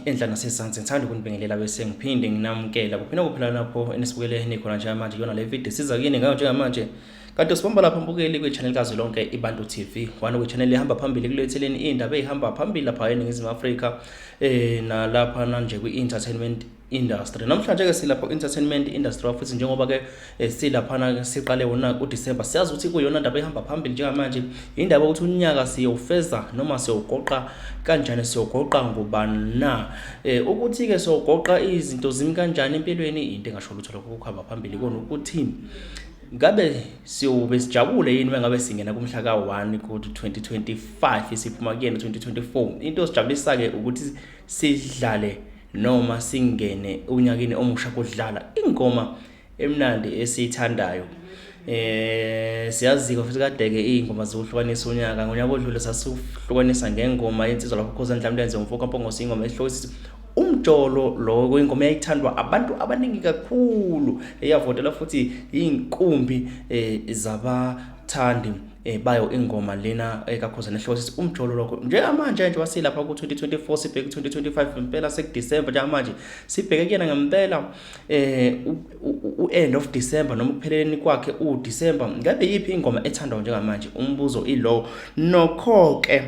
enhla nasezantsi ngithanda ukunibingelela bese ngiphinde nginamukela kuphina kuphela lapho enisibukele nikhona njengamanje yona le video siza kini ngayo njengamanje kanti sibamba lapha mbukeli kwi-channel kazi lonke iBantu TV one kwi-channel ehamba phambili kuletheleni indaba ezihamba phambili lapha eNingizimu Afrika nalapha nje kwi-entertainment industry. Namhlanje ke silapha entertainment industry futhi njengoba ke silapha siqale wona uDisember siyazi ukuthi kuyona indaba ehamba phambili njengamanje indaba ukuthi unyaka siyofeza noma siyogoqa kanjani siyogoqa ngubani na ukuthi ke siyogoqa izinto zimi kanjani empilweni into engasho lutho lokho ukuhamba phambili kona ukuthi ngabe siyobe sijabule yini mangabe singena kumhla ka1 ku2025 isiphuma kuyena 2024 into sijabulisa ke ukuthi sidlale noma singene unyakeni omusha kudlala ingoma emnandi esithandayo siyazi futhi kadeke ingoma zokuhlukanisa unyaka ngonyaka odlule sasihlukanisa ngengoma yensizwa lapho Khoza Ndlamlenze umfoka Mpongose ingoma esihloko umjolo lo kwingoma eyithandwa abantu abaningi kakhulu eyavotela futhi inkumbi zabathandi bayo ingoma lena kaKhoza nehloko umjolo lokho njengamanje nje wasilapha ku2024 sibheke 2025 impela sekuDisember njengamanje sibheke kuyena ngempela end of December noma kupheleni kwakhe uDisember ngabe yipi ingoma ethandwa njengamanje umbuzo ilo nokho ke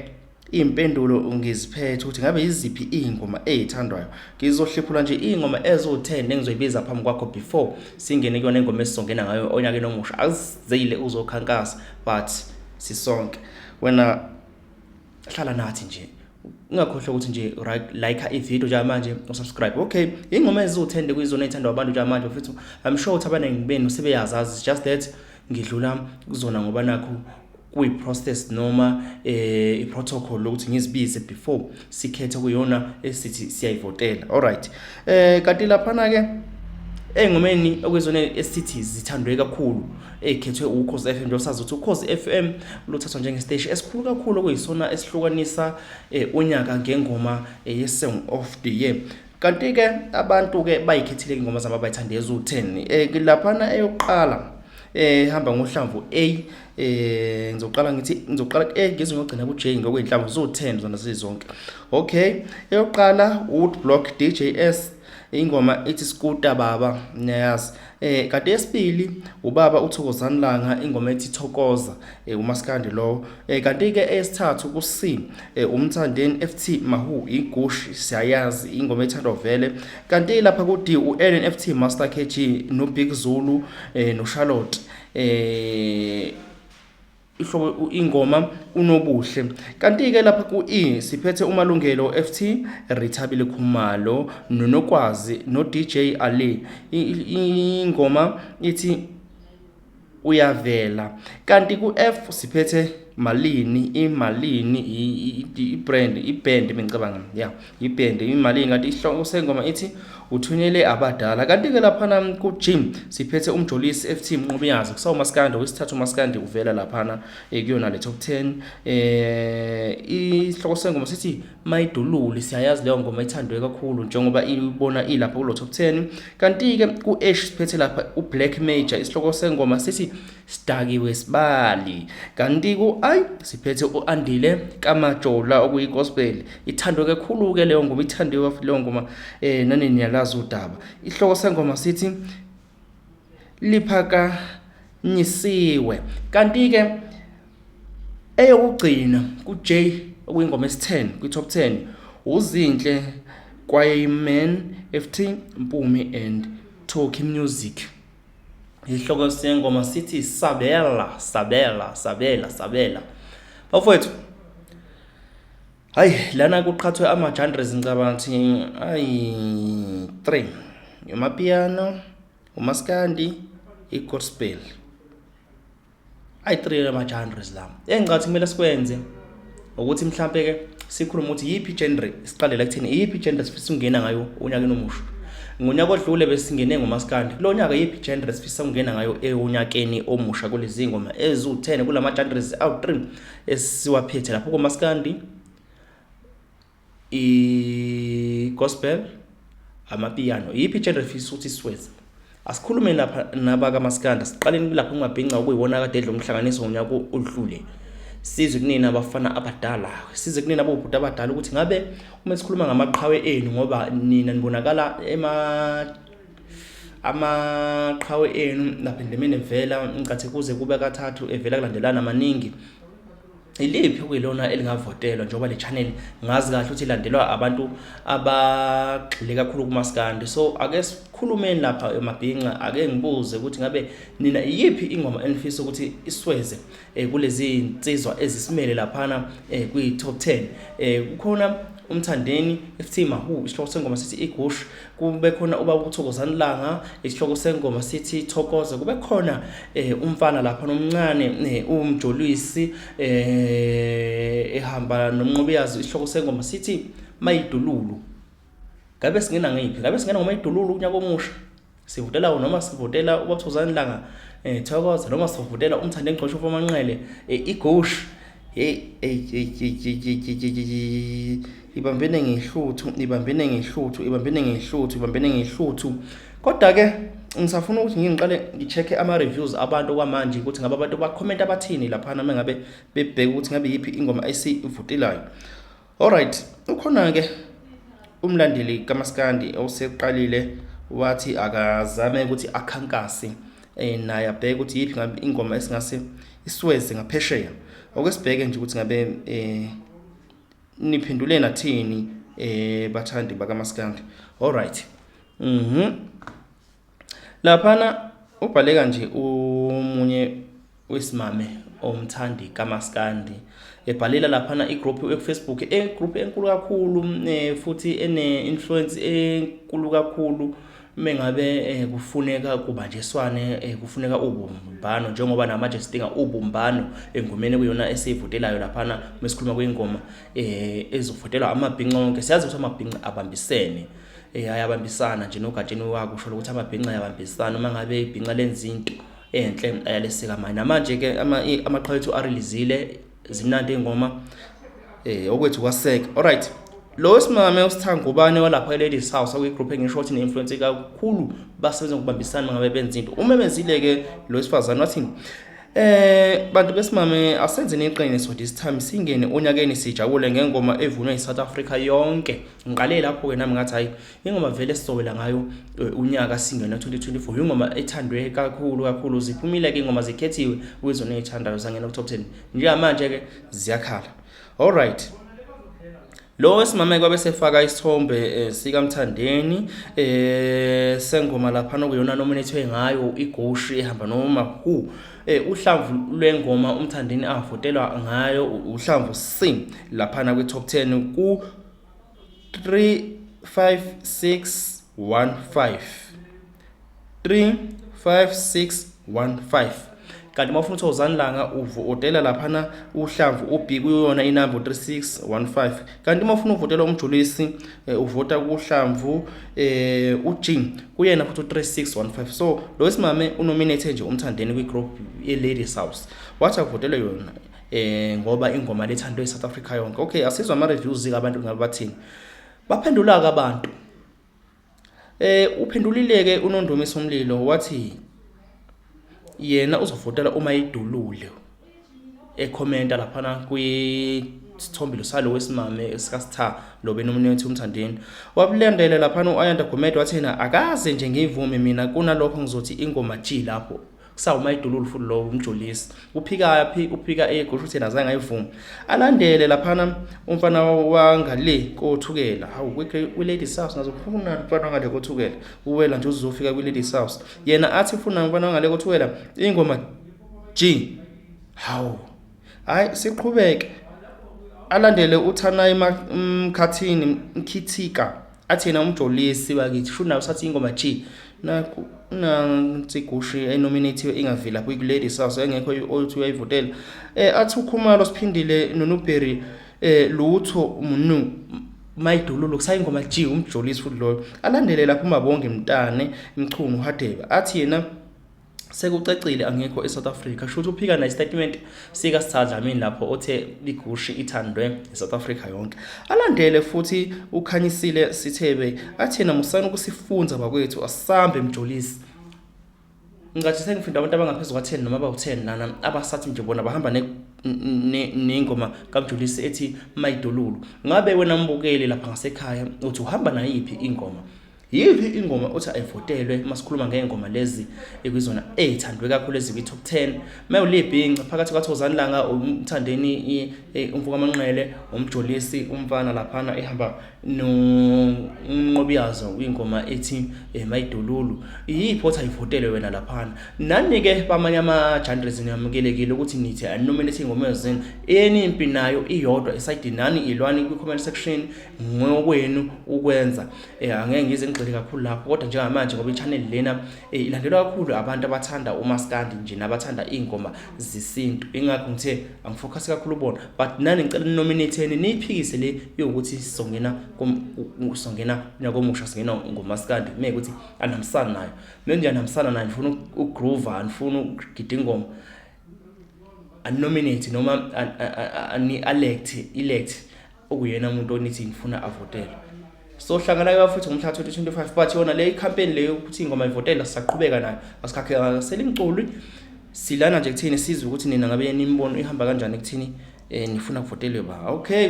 impendulo ngiziphethe ukuthi ngabe iziphi ingoma ezithandwayo ngizohliphula nje ingoma ezo10 engizoyibiza phambi kwakho before singene kuyona ingoma esizongena ngayo onyakeni omusha azizile uzokhankasa but sisonke wena hlala nathi nje ungakhohlwa ukuthi nje like ivideo njengamanje usubscribe okay ingoma ezo10 kuyizona ezithandwa abantu njengamanje futhi I'm sure ukuthi abaningi benu sebeyazazi just that ngidlula kuzona ngoba nakho kuyi-process noma i-protocol lokuthi ngizibize before sikhethe kuyona esithi siyayivotela alright kanti laphana ke engomeni okuyizona esithi zithandwe kakhulu ekhethwe uKhozi FM nje sazi ukuthi uKhozi FM luthathwa njengestation esikhulu kakhulu okuyisona esihlukanisa unyaka ngengoma ye-song of the year kanti ke abantu ke bayikhethile ingoma zabo abayithanda ezo10 laphana eyokuqala hamba ngohlamvu A ngizoqala ngizogcina ku J ngokuyinhlamvu zo10 zona sizonke okay eyokuqala Wood Block DJS ingoma ethi Scooter baba niyazi kanti yesibili ubaba uThokozani Langa ingoma ethi Thokoza uMaskandi lo kanti ke eyesithathu ku C uMthandeni FT Mahu igushi siyayazi ingoma ethandwa vele kanti lapha ku D uAllen FT Master KG no Big Zulu no Charlotte ihlobo ingoma unobuhle kanti ke lapha ku E siphethe uMalungelo FT Rithabile Khumalo nonokwazi no DJ Ali ingoma ithi uyavela kanti ku F siphethe Malini iband mengicabanga iband imalini ngathi ihloko sengoma ithi uthunyele abadala kanti ke lapha ku G siphethe umjolisi FT Mnqubiyazi kusawu Maskandi wesithathu Maskandi uvela lapha kuyona le top 10 ihloko sengoma sithi Mayidululi siyayazi leyo ngoma ithandwe kakhulu njengoba ibona ilapha kulo top 10 kanti ke ku H siphethe lapha uBlack Major isihloko sengoma sithi Sidakiwe Sibali kanti ku I siphethe uAndile Kamajola okuyi gospel ithandwe kakhulu ke leyo ngoma ithandiwe leyo ngoma nanini yalazi udaba ihloko sengoma sithi liphaka nyisiwe kanti ke eyokugcina ku J okuyingoma esi10 kwi top 10 uzinhle kwayeman FT Mpumi and Talkie Music ihloko sengoma sithi sabela bafowethu hayi lana kuqhathwe ama-genres ngicabanga ukuthi ayi 3 amapiano umaskandi igospel ayi 3 ama-genres la engicathi kumele sikwenze ukuthi mhlambe ke sikhuluma ukuthi yipi genre siqalela kuthini yipi genre sifisa ukungena ngayo unyakeni omusha ngonyaka odlule besingene ngomaskandi kulo nyaka yipi genre sifisa ukungena ngayo eonyakeni omusha kulezi ingoma ezu10 kulama genres awu3 esiwaphethe lapho komaskandi i-gospel amapiano yipi genre sifisa ukuthi siweze asikhulume lapha nabaka maskandi siqaleni lapho ungabhinca okuyiwona kade edlo umhlanganiso ngonyaka odlule sizwe kunina abafana abadala, size kunina abobhuti abadala ukuthi ngabe uma sikhuluma ngamaqhawe enu, ngoba nina nibonakala amaqhawe enu lapha endemeni evela ngicathi kuze kube kathathu evela kulandelana amaningi, iliphi kuyilona elingavotelwa njengoba le channel ngazi kahle ukuthi ilandelwa abantu abagxile kakhulu kumaskandi. So ake sikhulumeni lapha emabhinqa, ake ngibuze ukuthi ngabe nina iyiphi ingoma enifisa ukuthi isweze kulezi insizwa ezisimele laphana kwi top 10. Kukhona umthandeni efuthi Mahu, isihloko sengoma sithi Igush, kube khona ubaba uThokozani Langa, isihloko sengoma sithi Thokoza, kube khona umfana lapha nomncane uMjolisi ehamba nomnqobiyazi, isihloko sengoma sithi Mayidululu. Ngabe singena ngiphi? Ngabe singena ngoMayidululu unyaka omusha? Sivotela noma sivotela ubaba uThokozani Langa Thokoza, noma sivotela umthandeni Ngqosho Fomanqele Igush? Ibambene ngehluthu. Kodwa ke ngisafuna ukuthi ngiqale ngichecke ama reviews abantu kwamanje ukuthi ngabe abantu ba-comment abathini lapha noma ngabe bebheka ukuthi ngabe yipi ingoma esivutelayo. Alright, ukhona ke umlandeli kaMaskandi oseqalile wathi akazame ukuthi akhankase naye abheke ukuthi yipi ngabe ingoma esingase isweze ngaphesheya. Okwesibheke nje ukuthi ngabe niphendule nathini bathandi bakaMaskandi. Alright. Laphana ubhale kanje umunye wesimame omthandi kaMaskandi ebhalela laphana igroup eFacebook, group enkulu kakhulu futhi ene influence enkulu kakhulu. Mengabe kufuneka kubanjeswane, kufuneka ubumbano njengoba namanje sidinga ubumbano engomeni kuyona esivutelayo laphana mesikhuluma kweingoma ezivotelwa amabhinqa onke. Siyazi ukuthi amabhinqa abambisene, ayabambisana nje nogatsheni wakusho ukuthi amabhinqa ayabambisana uma ngabe ibhinqa lenza into enhle ayaleseka manje. Namanje ke amaqhawe ethu areleasile zinandi ingoma okwethu kwaseka. Alright, lo simame usithanga ubani walapha eLadies House akuyigroup engisho ukuthi ne-influence kakhulu basebenza ngokubambisana ngabe benza into. Uma benzile ke lo sifazane wathini bantu besimame asenze neqine so this time singene onyakeni sijabule ngengoma evunywa eSouth Africa yonke. Ngiqale lapho ke nami ngathi hayi ingoma vele sizowela ngayo unyaka singena 2024, ingoma ethandwe kakhulu ziphumile ke ingoma zikhethiwe kwizona ezithandayo zangena ku top 10 njengamanje ke ziyakhala. Alright, lo wesimame kwabe sefaka isithombe sikamthandeni sengoma lapha nokuyona nominate ngayo Igush ehamba noMahu. Uhlamvu lwengoma umthandeni avotelwa ngayo uhlamvu C laphana kwi top 10 ku 35615. Kanti mawufuna uThokozani Langa uvotela laphana uhlamvu ubhi kuyona inamba 3615. Kanti mawufuna uvotela uMjolisi uvota kuhlamvu uG kuyena futhi 3615. So lo wesimame unominate nje umthandeni kwi-group ye-Ladies House wathi avotele yona ngoba ingoma lethandwe eSouth Africa yonke. Okay, asizwa ama reviews abantu ngabe bathini baphendula ke abantu. Uphendulile-ke uNondomisa Umlilo wathi yena uzovotela uMayidululu ekhomenta laphana kwisithombe salo wesimame esikasitha lo benominate umthandeni. Wabulandela laphana uAyanda Gumede wathina akaze nje ngivume mina kunalokho ngizothi ingoma G lapho kusawu Mayidululu futhi lo uMjolisi uphika eGusho uthina azange ayivuma. Alandele laphana umfana wangale kothukela hawu kwi-Ladies House ngazofuna umfana wangale kothukela uwela nje uzofika kwi-Ladies House yena athi ufuna umfana wangale kothukela ingoma G. Hawu hayi siqhubeke. Alandele uThanai Mkhathini Mkhithika athi yena uMjolisi bakithi shuna usathi ingoma G naku Igushi enominate ingavela kwi-Ladies House engekho othi uyayivotela. Athi uKhumalo siphindile noNuberry lutho mnu Mayidululu kusaya ingoma G uMjolisi futhi lo. Alandele lapha uMabonge Mtane Mchunu Hadeba athi yena sekucacile angekho eSouth Africa. Shothi uphika na statement sika Sithadlamini lapho othe Igushi ithandwe eSouth Africa yonke. Alandele futhi uKhanyisile Sithebe athi yena musana ukusifunza bakwethu asambe Mjolisi. Ngathi sengifinda abantu abangaphezulu kwa 10 noma aba 10 nana abasathi nje bona bahamba nengoma kaMjulisi ethi Mayidolulu. Ngabe wena mbukeli lapha ngasekhaya uthi uhamba nayiphi ingoma? Yipi ingoma uthi ayivotelwe masikhuluma ngengoma lezi ekuyizona ezithandwe kakhulu ezikwi top 10? Mayulibhinqa phakathi kwaThozani Langa, umthandeni umvuka amanqele, uMjolisi umfana laphana ehamba noNqobiyazo ingoma ethi Mayidolulu. Yipi othi ayivotelwe wena laphana? Nani ke bamanye ama genres niyamukelekile ukuthi nithi anominate ingoma ezini enimpi nayo iyodwa eside nani ilwani ku comment section ngokwenu ukwenza. Angeke ngize ngigxile kakhulu lapho, kodwa njengamanje ngoba i-channel lena ilandelwa kakhulu abantu abathanda uMaskandi nje nabathanda ingoma zesintu, ingakho ngithe angifocus kakhulu ubona. But nani ngicela nominate niphikise le yokuthi songena nakomusha singena ngoMaskandi mekuthi anamsana nayo. Manje anamsana nayo, ngifuna ugroove, ngifuna ukugida ingoma, anominate noma elect okuyena umuntu onithi ngifuna avotele. So hlangana futhi ngomhla 2025, but yona le campaign leyo ukuthi ingoma ivotela sisaqhubeka nayo, asikhakhela selimculi silana nje kuthini sizwe ukuthi nina ngabe nimbono ihamba kanjani kuthini nifuna kuvotelwe ba. Okay,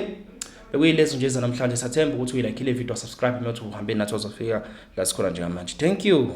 bekuyilezo nje namhlanje, sathemba ukuthi uyilike le video, subscribe nothi uhambe nathi uzofika la sikhona njengamanje. Thank you.